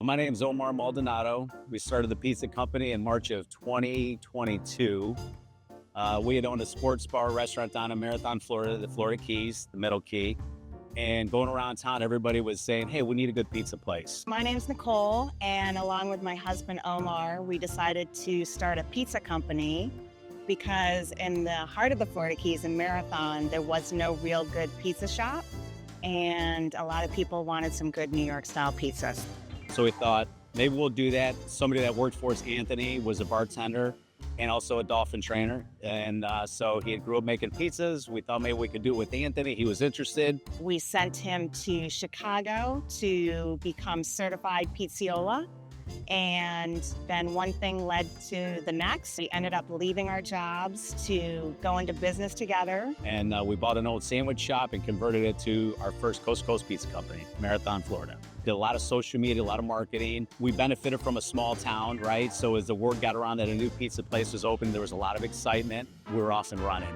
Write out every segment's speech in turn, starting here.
My name is Omar Maldonado. We started the pizza company in March of 2022. We had owned a sports bar restaurant down in Marathon, Florida, the Florida Keys, the Middle Key. And going around town, everybody was saying, hey, we need a good pizza place. My name's Nicole, and along with my husband Omar, we decided to start a pizza company because in the heart of the Florida Keys in Marathon, there was no real good pizza shop, and a lot of people wanted some good New York style pizzas. So we thought maybe we'll do that. Somebody that worked for us, Anthony, was a bartender and also a dolphin trainer. And so he grew up making pizzas. We thought maybe we could do it with Anthony. He was interested. We sent him to Chicago to become certified PIZZAIOLI. And then one thing led to the next. We ended up leaving our jobs to go into business together. And we bought an old sandwich shop and converted it to our first coast-to-coast pizza company, Marathon, Florida. Did a lot of social media, a lot of marketing. We benefited from a small town, right? So as the word got around that a new pizza place was open, there was a lot of excitement. We were off and running.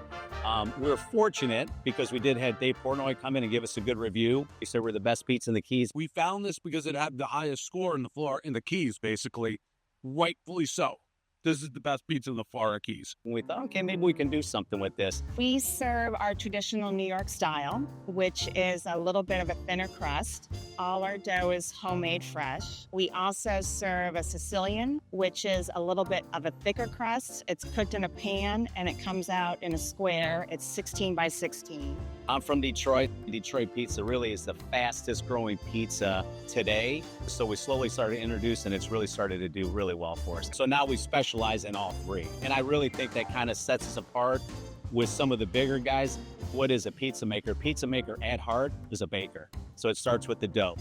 We were fortunate because we did have Dave Portnoy come in and give us a good review. He said we're the best pizza in the Keys. We found this because it had the highest score in the floor in the Keys, basically. Rightfully so. This is the best pizza in the Florida Keys. And we thought, okay, maybe we can do something with this. We serve our traditional New York style, which is a little bit of a thinner crust. All our dough is homemade fresh. We also serve a Sicilian, which is a little bit of a thicker crust. It's cooked in a pan and it comes out in a square. It's 16 by 16. I'm from Detroit. Detroit pizza really is the fastest growing pizza today. So we slowly started introducing, it's really started to do really well for us. So now we specialize in all three. And I really think that kind of sets us apart with some of the bigger guys. What is a pizza maker? Pizza maker at heart is a baker. So it starts with the dough.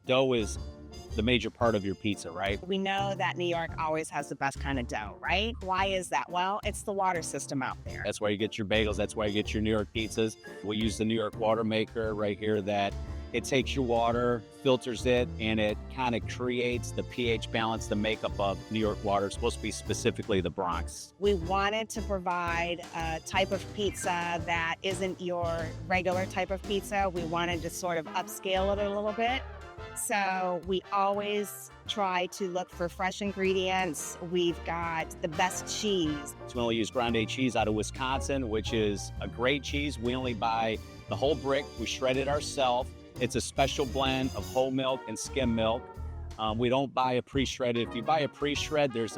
Dough is the major part of your pizza, right? We know that New York always has the best kind of dough, right? Why is that? Well, it's the water system out there. That's where you get your bagels. That's where you get your New York pizzas. We use the New York water maker right here that it takes your water, filters it, and it kind of creates the pH balance, the makeup of New York water. It's supposed to be specifically the Bronx. We wanted to provide a type of pizza that isn't your regular type of pizza. We wanted to sort of upscale it a little bit. So we always try to look for fresh ingredients. We've got the best cheese. So we only use grande cheese out of Wisconsin, which is a great cheese. We only buy the whole brick. We shred it ourselves. It's a special blend of whole milk and skim milk. We don't buy a pre-shredded. If you buy a pre-shred, there's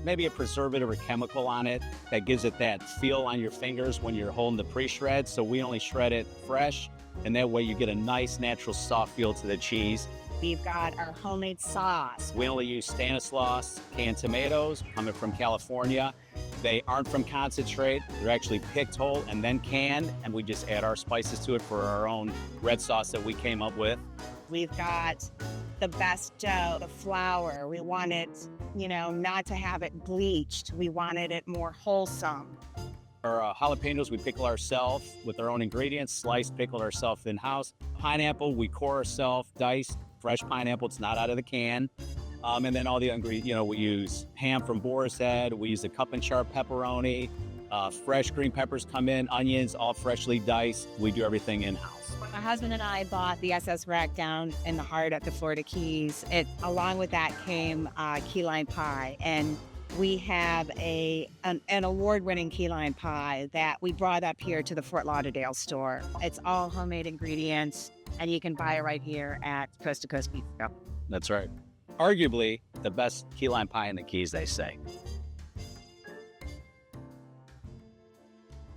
maybe a preservative or chemical on it that gives it that feel on your fingers when you're holding the pre-shred. So we only shred it fresh, and that way you get a nice natural soft feel to the cheese. We've got our homemade sauce. We only use Stanislaus canned tomatoes coming from California. They aren't from concentrate. They're actually picked whole and then canned, and we just add our spices to it for our own red sauce that we came up with. We've got the best dough, the flour. We wanted, not to have it bleached. We wanted it more wholesome. Our jalapenos, we pickle ourselves with our own ingredients, sliced, pickled ourselves in-house. Pineapple, we core ourselves, diced, fresh pineapple. It's not out of the can. And then all the ingredients, we use ham from Boar's Head. We use a cup and char pepperoni. Fresh green peppers come in, onions, all freshly diced. We do everything in-house. My husband and I bought the SS Rack down in the heart at the Florida Keys. Along with that came key lime pie. And we have an award-winning key lime pie that we brought up here to the Fort Lauderdale store. It's all homemade ingredients, and you can buy it right here at Coast to Coast Pizza. That's right. Arguably the best key lime pie in the Keys, they say.